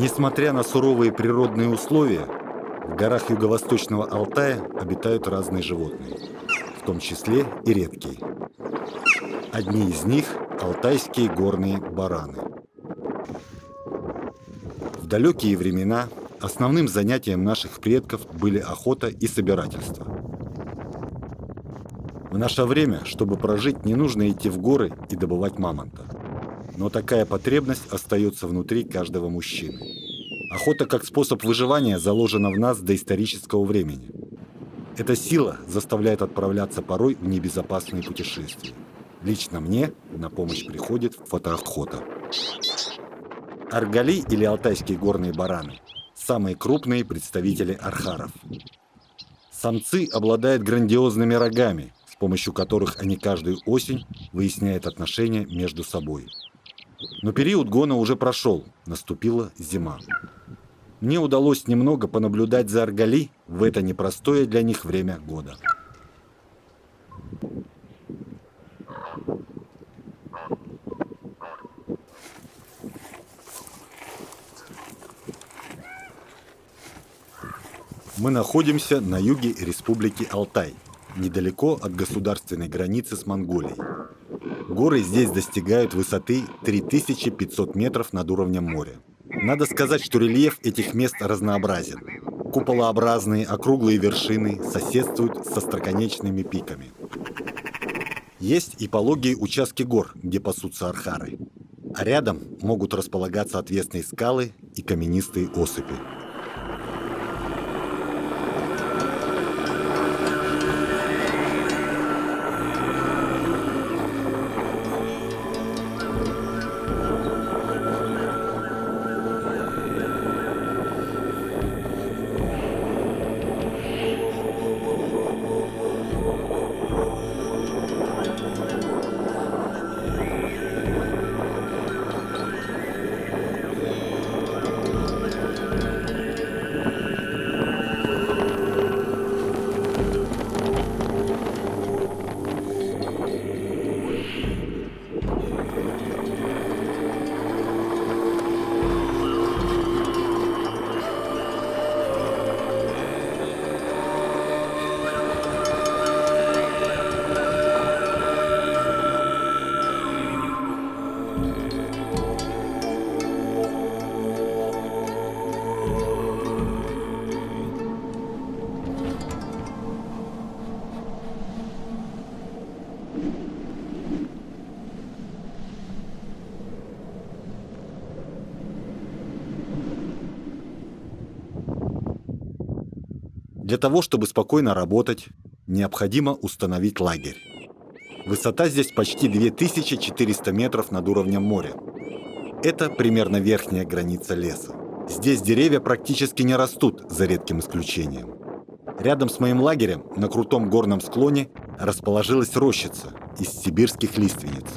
Несмотря на суровые природные условия, в горах юго-восточного Алтая обитают разные животные, в том числе и редкие. Одни из них – алтайские горные бараны. В далекие времена основным занятием наших предков были охота и собирательство. В наше время, чтобы прожить, не нужно идти в горы и добывать мамонта. Но такая потребность остается внутри каждого мужчины. Охота как способ выживания заложена в нас с доисторического времени. Эта сила заставляет отправляться порой в небезопасные путешествия. Лично мне на помощь приходит фотоохота. Аргали или алтайские горные бараны – самые крупные представители архаров. Самцы обладают грандиозными рогами, с помощью которых они каждую осень выясняют отношения между собой. Но период гона уже прошел, наступила зима. Мне удалось немного понаблюдать за аргали в это непростое для них время года. Мы находимся на юге Республики Алтай, недалеко от государственной границы с Монголией. Горы здесь достигают высоты 3500 метров над уровнем моря. Надо сказать, что рельеф этих мест разнообразен. Куполообразные округлые вершины соседствуют со остроконечными пиками. Есть и пологие участки гор, где пасутся архары. А рядом могут располагаться отвесные скалы и каменистые осыпи. Для того, чтобы спокойно работать, необходимо установить лагерь. Высота здесь почти 2400 метров над уровнем моря. Это примерно верхняя граница леса. Здесь деревья практически не растут, за редким исключением. Рядом с моим лагерем на крутом горном склоне расположилась рощица из сибирских лиственниц.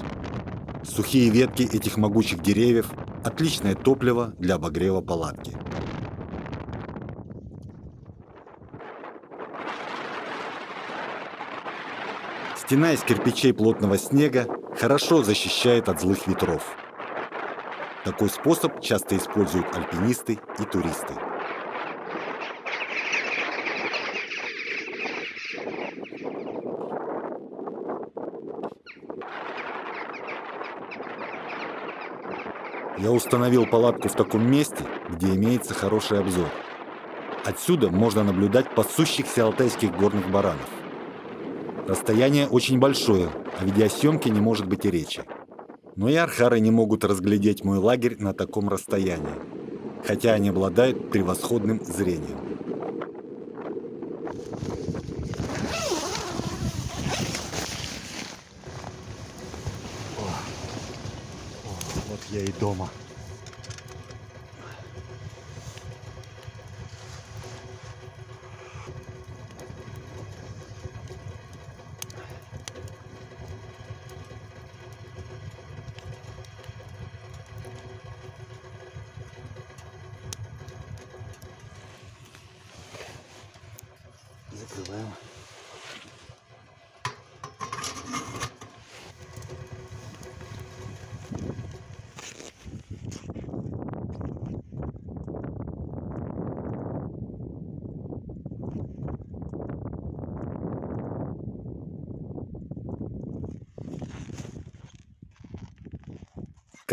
Сухие ветки этих могучих деревьев – отличное топливо для обогрева палатки. Стена из кирпичей плотного снега хорошо защищает от злых ветров. Такой способ часто используют альпинисты и туристы. Я установил палатку в таком месте, где имеется хороший обзор. Отсюда можно наблюдать пасущихся алтайских горных баранов. Расстояние очень большое, о видеосъемке не может быть и речи. Но и архары не могут разглядеть мой лагерь на таком расстоянии, хотя они обладают превосходным зрением. Вот я и дома. Закрываем.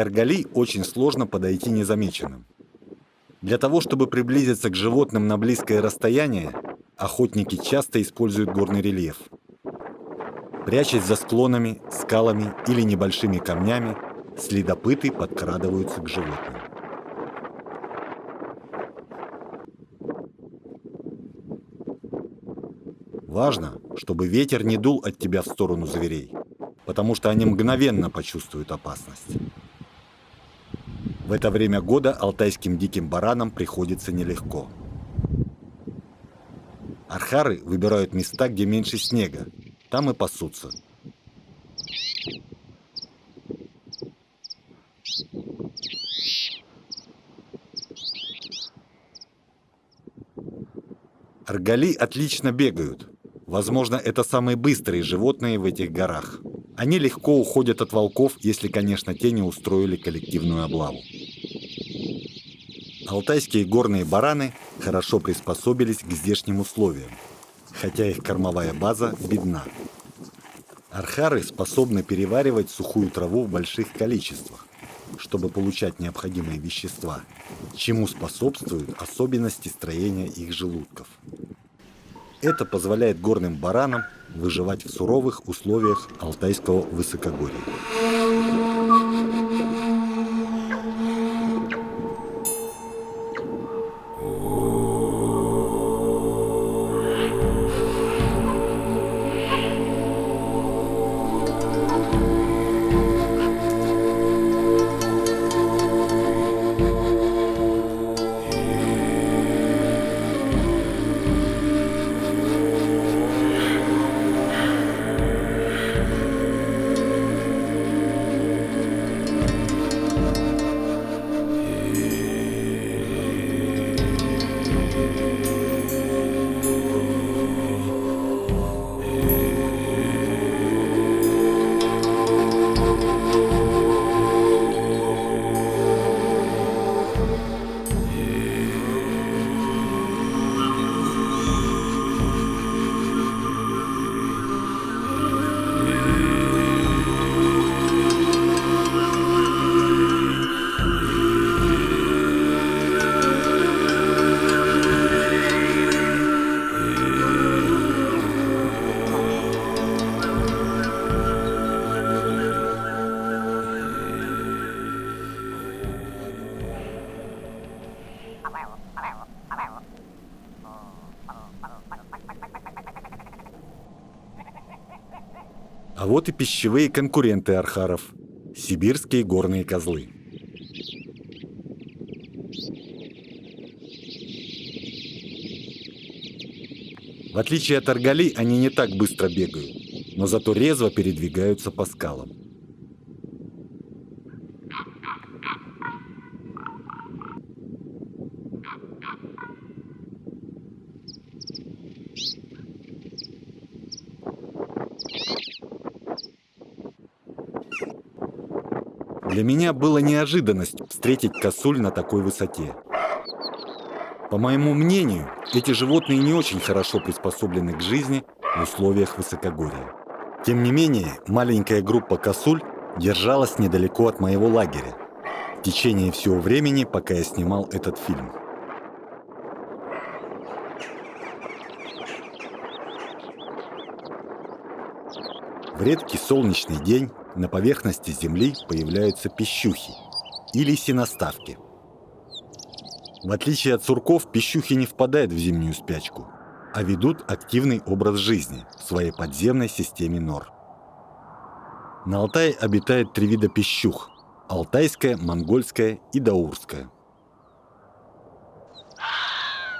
Аргали очень сложно подойти незамеченным. Для того, чтобы приблизиться к животным на близкое расстояние, охотники часто используют горный рельеф. Прячась за склонами, скалами или небольшими камнями, следопыты подкрадываются к животным. Важно, чтобы ветер не дул от тебя в сторону зверей, потому что они мгновенно почувствуют опасность. В это время года алтайским диким баранам приходится нелегко. Архары выбирают места, где меньше снега, там и пасутся. Аргали отлично бегают. Возможно, это самые быстрые животные в этих горах. Они легко уходят от волков, если, конечно, те не устроили коллективную облаву. Алтайские горные бараны хорошо приспособились к здешним условиям, хотя их кормовая база бедна. Архары способны переваривать сухую траву в больших количествах, чтобы получать необходимые вещества, чему способствуют особенности строения их желудков. Это позволяет горным баранам выживать в суровых условиях алтайского высокогорья. А вот и пищевые конкуренты архаров – сибирские горные козлы. В отличие от аргали, они не так быстро бегают, но зато резво передвигаются по скалам. Для меня было неожиданностью встретить косуль на такой высоте. По моему мнению, эти животные не очень хорошо приспособлены к жизни в условиях высокогорья. Тем не менее, маленькая группа косуль держалась недалеко от моего лагеря в течение всего времени, пока я снимал этот фильм. В редкий солнечный день на поверхности Земли появляются пищухи или сеноставки. В отличие от сурков, пищухи не впадают в зимнюю спячку, а ведут активный образ жизни в своей подземной системе нор. На Алтае обитает 3 вида пищух – алтайская, монгольская и даурская.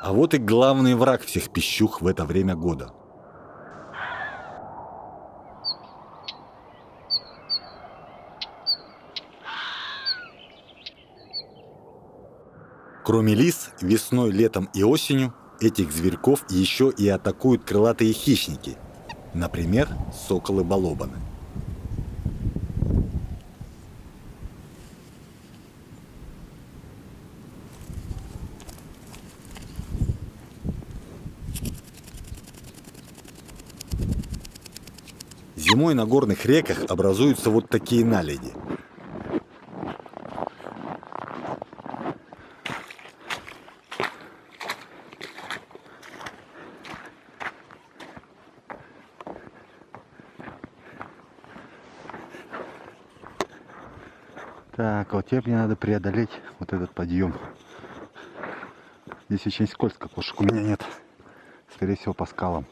А вот и главный враг всех пищух в это время года. Кроме лис, весной, летом и осенью этих зверьков еще и атакуют крылатые хищники, например, соколы-балобаны. Зимой на горных реках образуются вот такие наледи. Так, вот теперь мне надо преодолеть вот этот подъем. Здесь очень скользко, кошек у меня нет. Скорее всего, по скалам.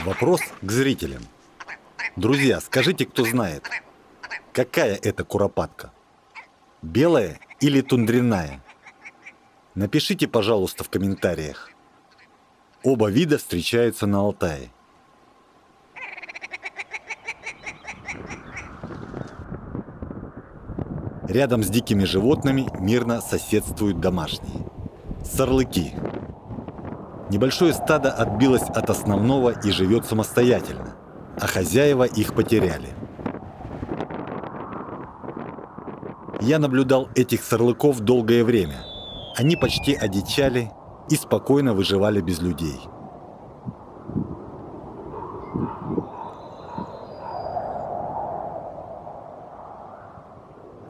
Вопрос к зрителям. Друзья, скажите, кто знает, какая это куропатка? Белая или тундряная? Напишите, пожалуйста, в комментариях. Оба вида встречаются на Алтае. Рядом с дикими животными мирно соседствуют домашние. Сорлыки. Небольшое стадо отбилось от основного и живет самостоятельно, а хозяева их потеряли. Я наблюдал этих сорлыков долгое время. Они почти одичали и спокойно выживали без людей.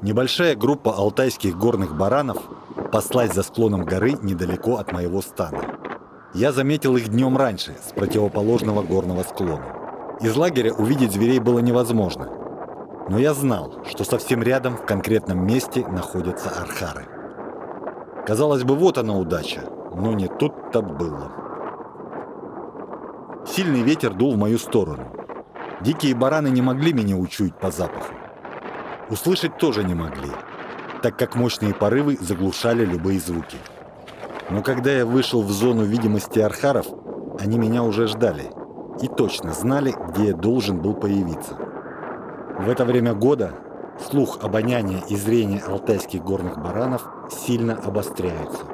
Небольшая группа алтайских горных баранов паслась за склоном горы недалеко от моего стана. Я заметил их днем раньше, с противоположного горного склона. Из лагеря увидеть зверей было невозможно. Но я знал, что совсем рядом в конкретном месте находятся архары. Казалось бы, вот она удача, но не тут-то было. Сильный ветер дул в мою сторону. Дикие бараны не могли меня учуять по запаху. Услышать тоже не могли, так как мощные порывы заглушали любые звуки. Но когда я вышел в зону видимости архаров, они меня уже ждали и точно знали, где я должен был появиться. В это время года слух, обоняние и зрение алтайских горных баранов сильно обостряются.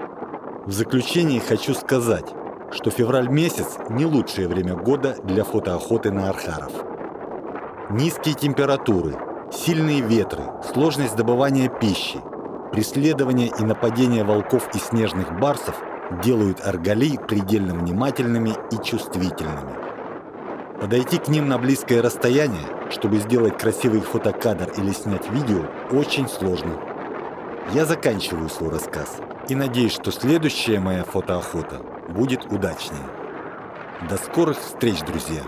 В заключение хочу сказать, что февраль месяц не лучшее время года для фотоохоты на архаров. Низкие температуры, сильные ветры, сложность добывания пищи, преследование и нападение волков и снежных барсов делают аргалий предельно внимательными и чувствительными. Подойти к ним на близкое расстояние, чтобы сделать красивый фотокадр или снять видео, очень сложно. Я заканчиваю свой рассказ и надеюсь, что следующая моя фотоохота будет удачнее. До скорых встреч, друзья!